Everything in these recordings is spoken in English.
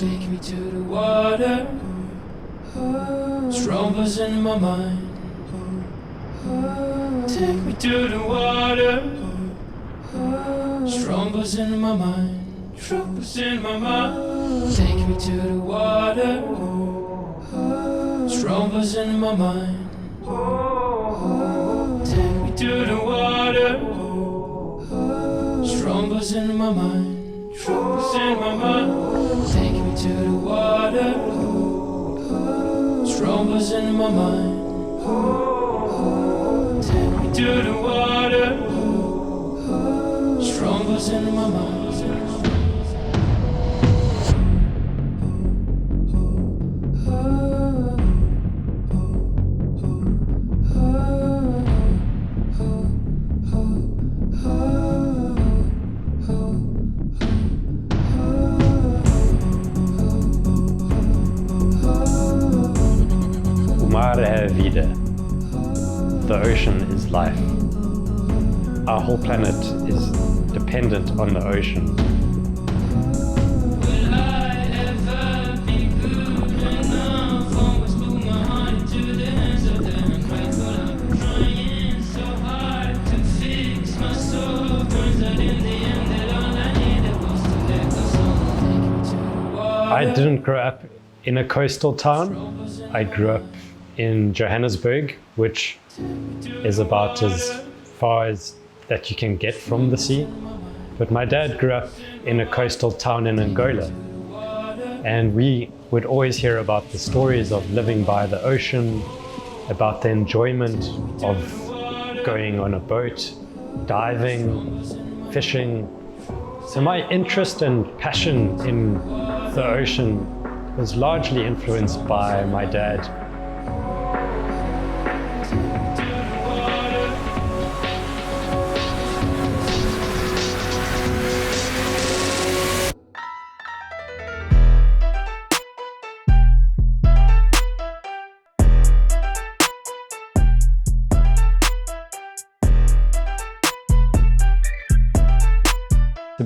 Take me to the water. Strong buzz in my mind. Take me to the water. Strong buzz in my mind. Strong buzz in my mind. Take me to the water. Strong buzz in my mind. Take me to the water. Strong buzz in my mind. Strong buzz in my mind. Take me to the water. Strong buzz in my mind. Take me to the water. Strong buzz in my mind. Vida. The ocean is life. Our whole planet is dependent on the ocean. Will I ever be good enough? Always put my heart into the hands of the ungrateful. I'm trying so hard to fix my soul. Turns out in the end that all I needed was to let the soul. Take me to the water. I didn't grow up in a coastal town. I grew up in Johannesburg, which is about as far as that you can get from the sea. But my dad grew up in a coastal town in Angola, and we would always hear about the stories of living by the ocean, about the enjoyment of going on a boat, diving, fishing. So my interest and passion in the ocean was largely influenced by my dad.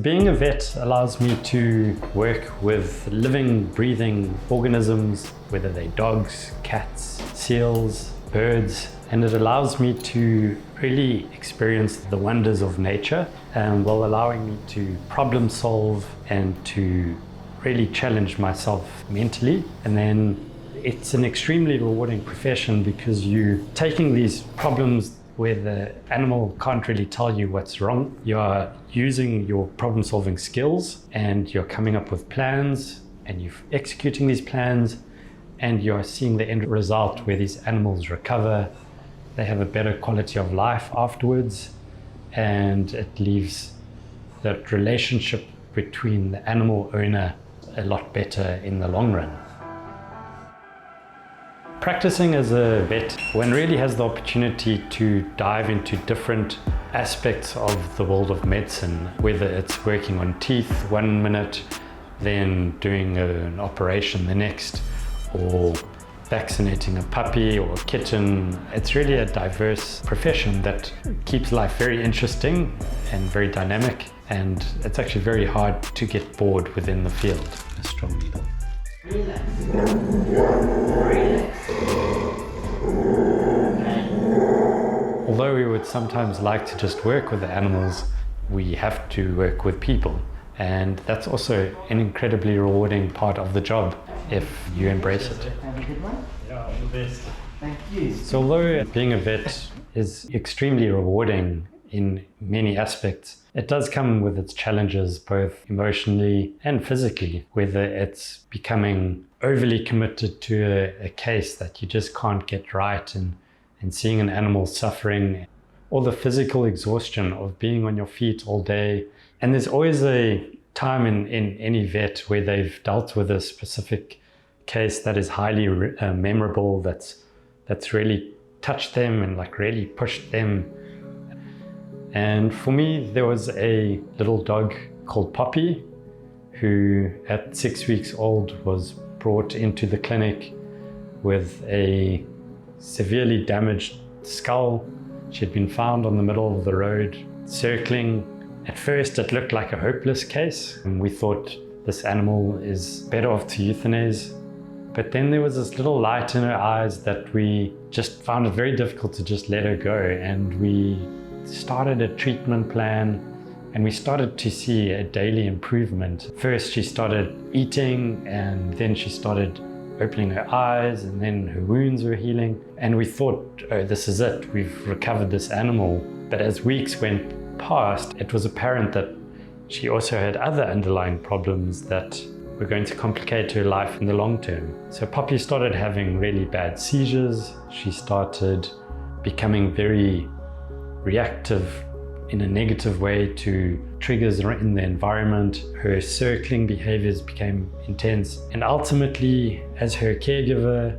Being a vet allows me to work with living, breathing organisms, whether they're dogs, cats, seals, birds, and it allows me to really experience the wonders of nature, while allowing me to problem solve and to really challenge myself mentally. And then it's an extremely rewarding profession because you're taking these problems where the animal can't really tell you what's wrong. You're using your problem-solving skills and you're coming up with plans and you're executing these plans and you're seeing the end result where these animals recover, they have a better quality of life afterwards, and it leaves that relationship between the animal owner a lot better in the long run. Practicing as a vet, one really has the opportunity to dive into different aspects of the world of medicine, whether it's working on teeth one minute, then doing an operation the next, or vaccinating a puppy or a kitten. It's really a diverse profession that keeps life very interesting and very dynamic, and it's actually very hard to get bored within the field. A strong needle. Relax. Relax. Although we would sometimes like to just work with the animals, we have to work with people. And that's also an incredibly rewarding part of the job if you embrace it. Have a good one. Yeah, all the best. Thank you. So although being a vet is extremely rewarding in many aspects, it does come with its challenges, both emotionally and physically, whether it's becoming overly committed to a case that you just can't get right, and seeing an animal suffering, or the physical exhaustion of being on your feet all day. And there's always a time in any vet where they've dealt with a specific case that is highly memorable, that's really touched them and like really pushed them. And for me, there was a little dog called Poppy, who at 6 weeks old was brought into the clinic with a severely damaged skull. She had been found on the middle of the road, circling. At first, it looked like a hopeless case, and we thought this animal is better off to euthanize. But then there was this little light in her eyes that we just found it very difficult to just let her go. And we started a treatment plan and we started to see a daily improvement. First, she started eating and then she started opening her eyes and then her wounds were healing. And we thought, oh, this is it. We've recovered this animal. But as weeks went past, it was apparent that she also had other underlying problems that were going to complicate her life in the long term. So Poppy started having really bad seizures. She started becoming very reactive in a negative way to triggers in the environment. Her circling behaviors became intense. And ultimately, as her caregiver,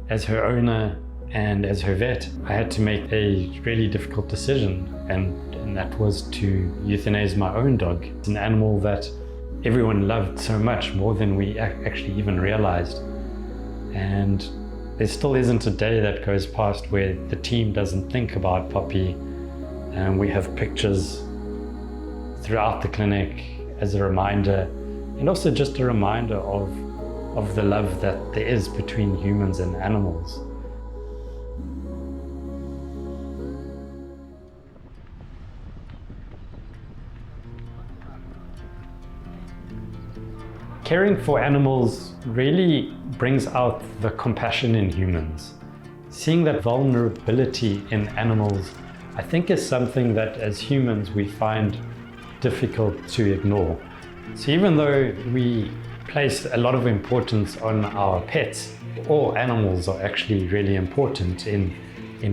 as her owner, and as her vet, I had to make a really difficult decision. And that was to euthanize my own dog. It's an animal that everyone loved so much, more than we actually even realized. And there still isn't a day that goes past where the team doesn't think about Poppy. And we have pictures throughout the clinic as a reminder, and also just a reminder of the love that there is between humans and animals. Caring for animals really brings out the compassion in humans. Seeing that vulnerability in animals, I think, is something that as humans we find difficult to ignore. So even though we place a lot of importance on our pets, all animals are actually really important in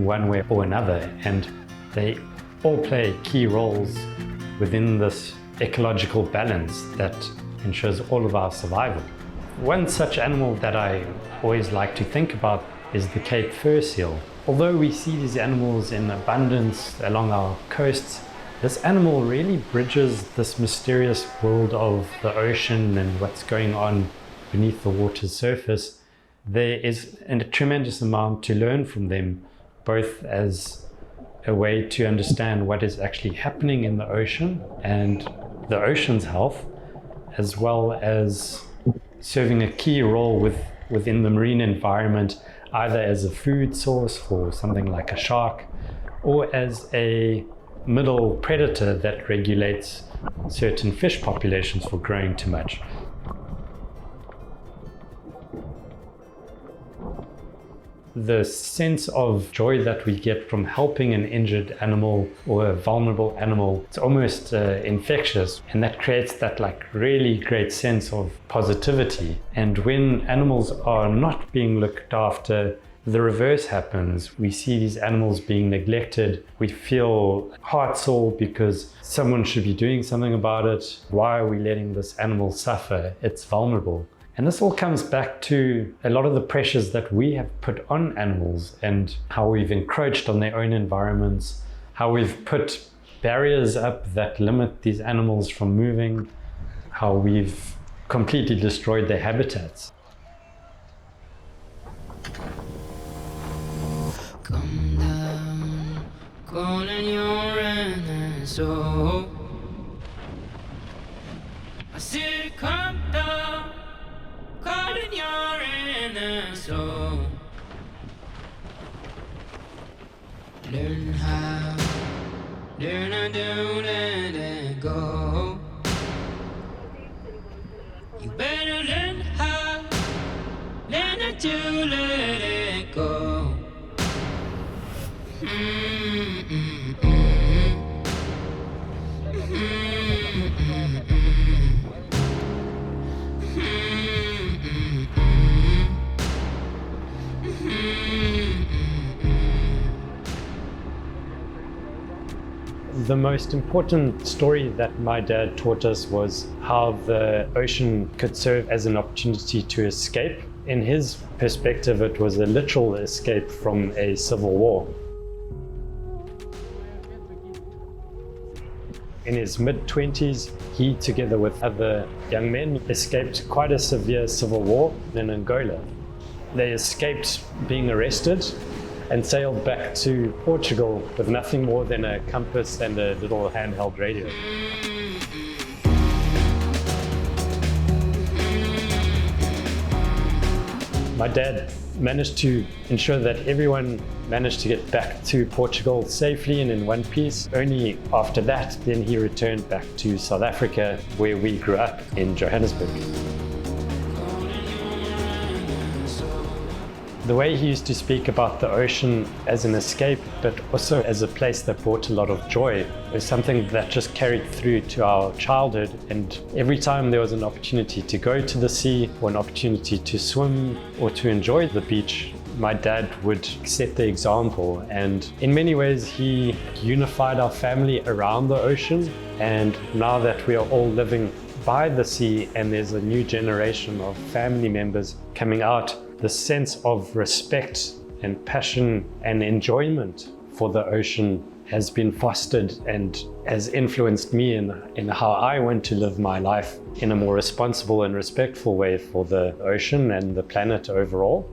one way or another, and they all play key roles within this ecological balance that ensures all of our survival. One such animal that I always like to think about is the Cape fur seal. Although we see these animals in abundance along our coasts, this animal really bridges this mysterious world of the ocean and what's going on beneath the water's surface. There is a tremendous amount to learn from them, both as a way to understand what is actually happening in the ocean and the ocean's health, as well as serving a key role within the marine environment, either as a food source for something like a shark, or as a middle predator that regulates certain fish populations for growing too much. The sense of joy that we get from helping an injured animal or a vulnerable animal, it's almost infectious, and that creates that really great sense of positivity. And when animals are not being looked after, the reverse happens. We see these animals being neglected. We feel heart sore because someone should be doing something about it. Why are we letting this animal suffer? It's vulnerable. And this all comes back to a lot of the pressures that we have put on animals and how we've encroached on their own environments, how we've put barriers up that limit these animals from moving, how we've completely destroyed their habitats. Come down, calling your soul. I said, come down, calling your inner soul. Learn how to let it go. You better learn how to let it go. The most important story that my dad taught us was how the ocean could serve as an opportunity to escape. In his perspective, it was a literal escape from a civil war. In his mid-20s, he, together with other young men, escaped quite a severe civil war in Angola. They escaped being arrested and sailed back to Portugal with nothing more than a compass and a little handheld radio. My dad managed to ensure that everyone managed to get back to Portugal safely and in one piece. Only after that, then he returned back to South Africa, where we grew up in Johannesburg. The way he used to speak about the ocean as an escape, but also as a place that brought a lot of joy, was something that just carried through to our childhood. And every time there was an opportunity to go to the sea, or an opportunity to swim, or to enjoy the beach, my dad would set the example. And in many ways, he unified our family around the ocean. And now that we are all living by the sea and there's a new generation of family members coming out, the sense of respect and passion and enjoyment for the ocean has been fostered and has influenced me in how I want to live my life in a more responsible and respectful way for the ocean and the planet overall.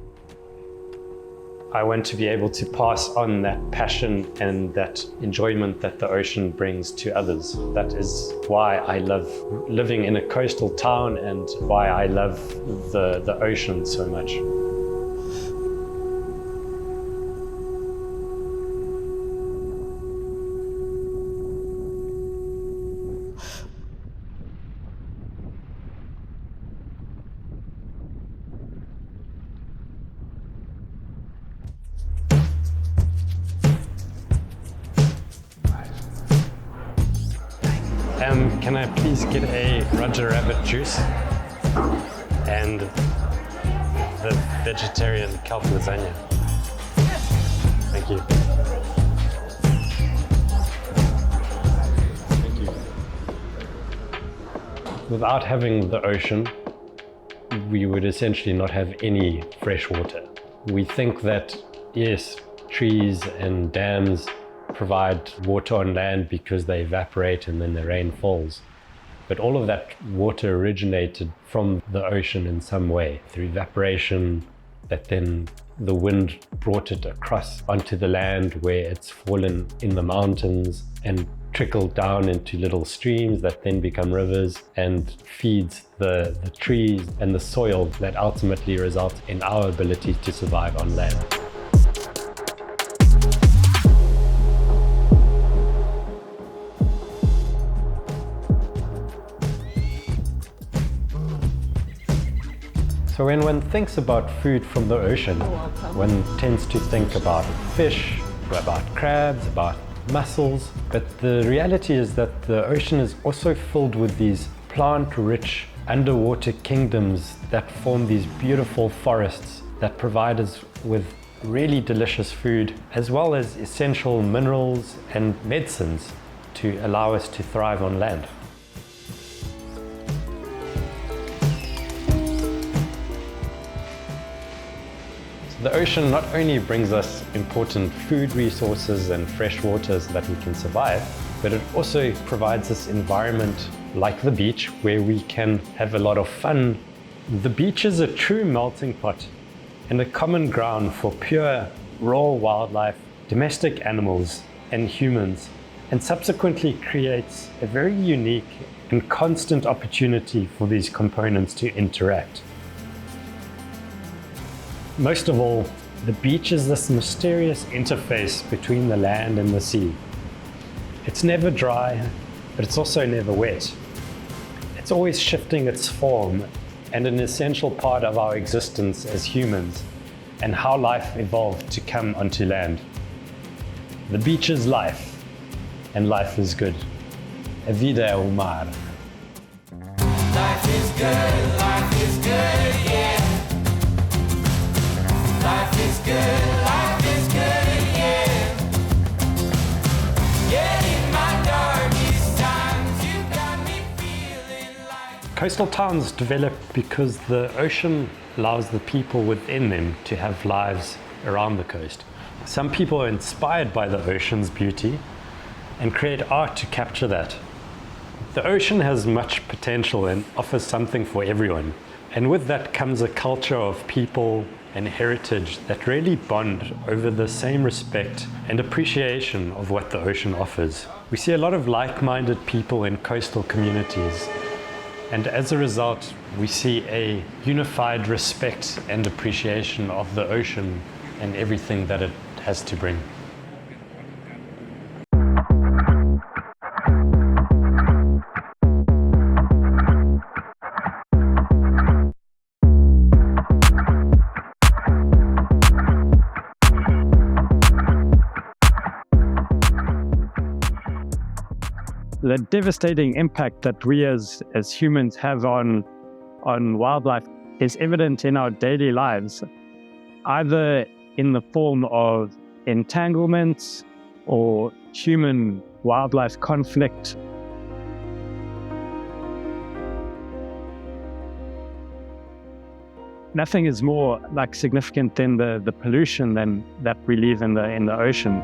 I want to be able to pass on that passion and that enjoyment that the ocean brings to others. That is why I love living in a coastal town and why I love the ocean so much. Can I please get a Roger Rabbit juice and the vegetarian kelp lasagna? Thank you. Thank you. Without having the ocean, we would essentially not have any fresh water. We think that, yes, trees and dams provide water on land because they evaporate and then the rain falls. But all of that water originated from the ocean in some way, through evaporation, that then the wind brought it across onto the land where it's fallen in the mountains and trickled down into little streams that then become rivers and feeds the trees and the soil that ultimately result in our ability to survive on land. So when one thinks about food from the ocean, one tends to think about fish, about crabs, about mussels. But the reality is that the ocean is also filled with these plant-rich underwater kingdoms that form these beautiful forests that provide us with really delicious food, as well as essential minerals and medicines to allow us to thrive on land. The ocean not only brings us important food resources and fresh waters that we can survive, but it also provides us environment like the beach where we can have a lot of fun. The beach is a true melting pot and a common ground for pure, raw wildlife, domestic animals and humans, and subsequently creates a very unique and constant opportunity for these components to interact. Most of all, the beach is this mysterious interface between the land and the sea. It's never dry, but it's also never wet. It's always shifting its form and an essential part of our existence as humans and how life evolved to come onto land. The beach is life, and life is good. A vida é o mar. Life is good, yeah. Life is good, yeah. Yeah, in my darkest times, you got me feeling like. Coastal towns develop because the ocean allows the people within them to have lives around the coast. Some people are inspired by the ocean's beauty and create art to capture that. The ocean has much potential and offers something for everyone. And with that comes a culture of people and heritage that really bond over the same respect and appreciation of what the ocean offers. We see a lot of like-minded people in coastal communities, and as a result, we see a unified respect and appreciation of the ocean and everything that it has to bring. The devastating impact that we as humans have on wildlife is evident in our daily lives, either in the form of entanglements or human-wildlife conflict. Nothing is more significant than the pollution that we leave in the ocean.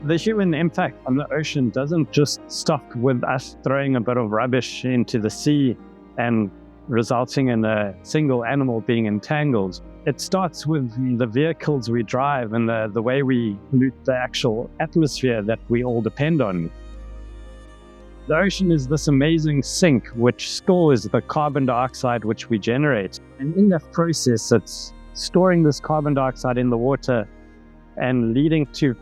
The human impact on the ocean doesn't just stop with us throwing a bit of rubbish into the sea and resulting in a single animal being entangled. It starts with the vehicles we drive and the way we pollute the actual atmosphere that we all depend on. The ocean is this amazing sink which stores the carbon dioxide which we generate. And in that process, it's storing this carbon dioxide in the water and leading to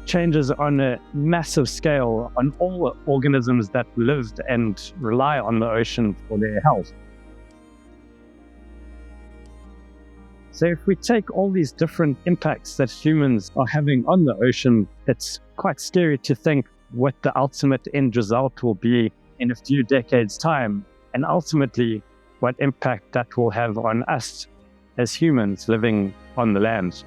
changes on a massive scale on all organisms that lived and rely on the ocean for their health. So if we take all these different impacts that humans are having on the ocean, it's quite scary to think what the ultimate end result will be in a few decades' time, and ultimately what impact that will have on us as humans living on the land.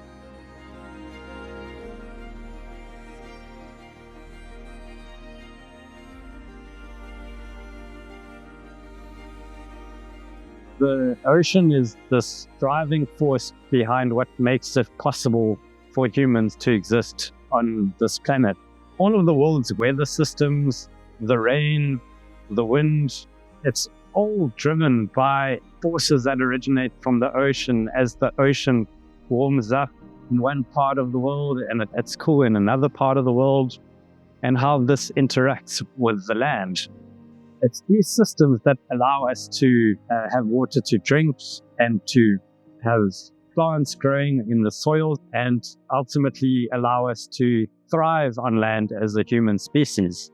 The ocean is this driving force behind what makes it possible for humans to exist on this planet. All of the world's weather systems, the rain, the wind, it's all driven by forces that originate from the ocean. As the ocean warms up in one part of the world and it's cool in another part of the world, and how this interacts with the land. It's these systems that allow us to have water to drink and to have plants growing in the soil and ultimately allow us to thrive on land as a human species.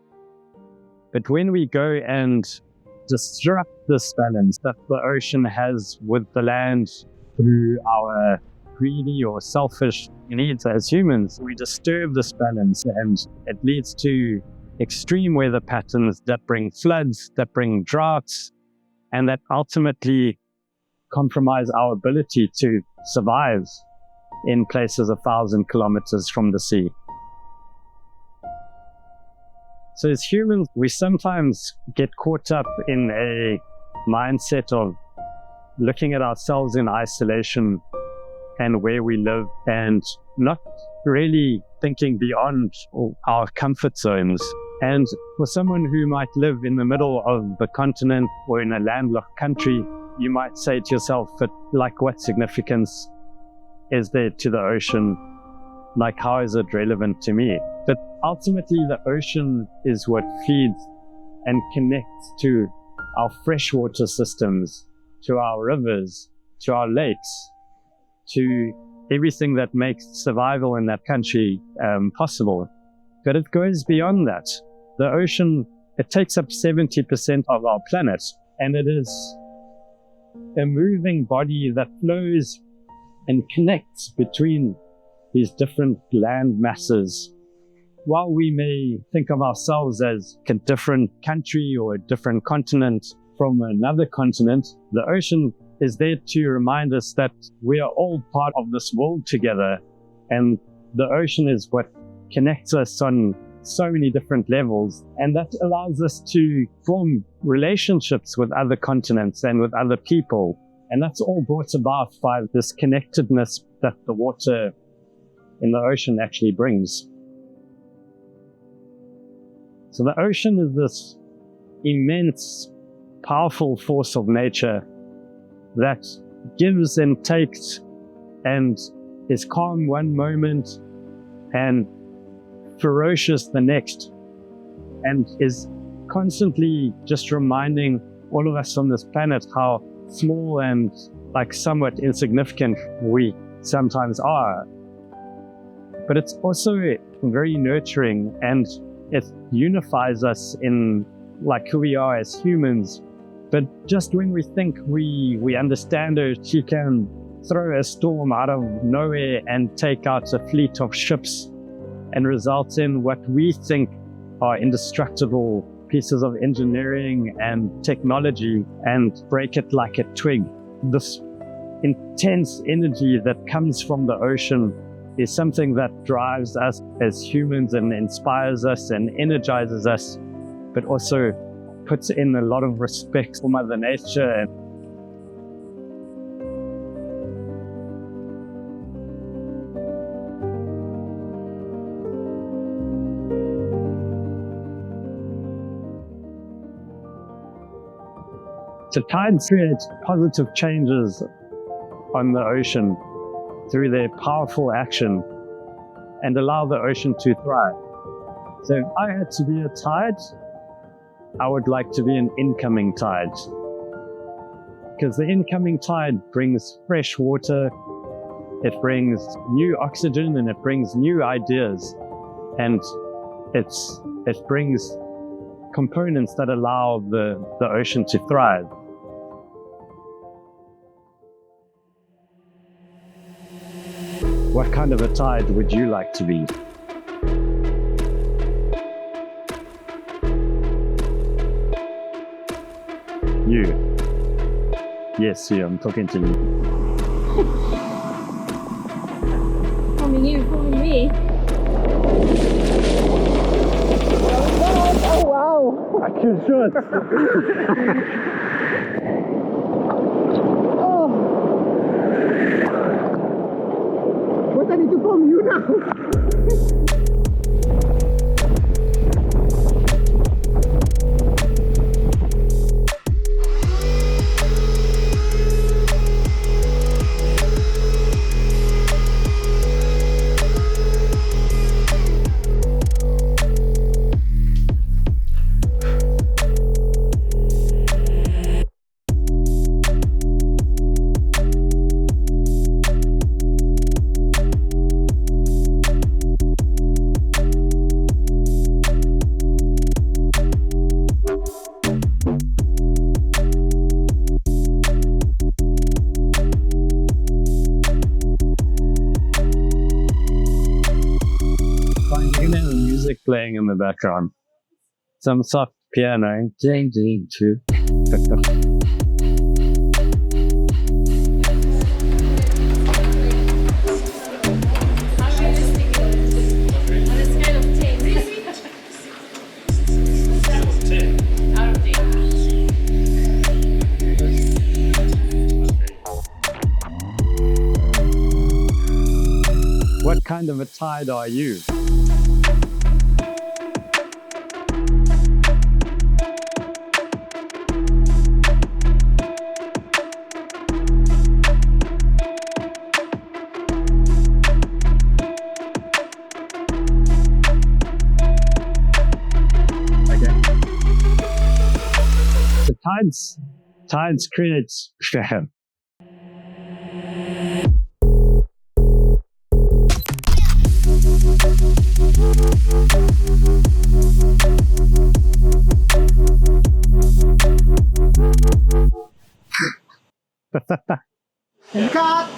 But when we go and disrupt this balance that the ocean has with the land through our greedy or selfish needs as humans, we disturb this balance and it leads to extreme weather patterns that bring floods, that bring droughts, and that ultimately compromise our ability to survive in places 1,000 kilometers from the sea. So as humans, we sometimes get caught up in a mindset of looking at ourselves in isolation and where we live and not really thinking beyond our comfort zones. And for someone who might live in the middle of the continent or in a landlocked country, you might say to yourself, but what significance is there to the ocean? How is it relevant to me? But ultimately, the ocean is what feeds and connects to our freshwater systems, to our rivers, to our lakes, to everything that makes survival in that country possible. But it goes beyond that. The ocean, it takes up 70% of our planet, and it is a moving body that flows and connects between these different land masses. While we may think of ourselves as a different country or a different continent from another continent, the ocean is there to remind us that we are all part of this world together, and the ocean is what connects us on so many different levels, and that allows us to form relationships with other continents and with other people. And that's all brought about by this connectedness that the water in the ocean actually brings. So the ocean is this immense, powerful force of nature that gives and takes and is calm one moment and ferocious the next. and is constantly just reminding all of us on this planet how small and like somewhat insignificant we sometimes are. But it's also very nurturing, and it unifies us in like who we are as humans. But just when we think we understand her, she can throw a storm out of nowhere and take out a fleet of ships and result in what we think are indestructible pieces of engineering and technology and break it like a twig. This intense energy that comes from the ocean is something that drives us as humans and inspires us and energizes us, but also puts in a lot of respect for Mother Nature. So tides create positive changes on the ocean through their powerful action and allow the ocean to thrive. So if I had to be a tide, I would like to be an incoming tide, because the incoming tide brings fresh water, it brings new oxygen, and it brings new ideas, and it brings components that allow the ocean to thrive. What kind of a tide would you like to be? You. Yes, you, I'm talking to you. Calling you, calling me. Oh wow! I can shoot! Oh! What I need to call you now? Playing in the background. Some soft piano. Changing to. What kind of a tide are you? So tides creates Cut!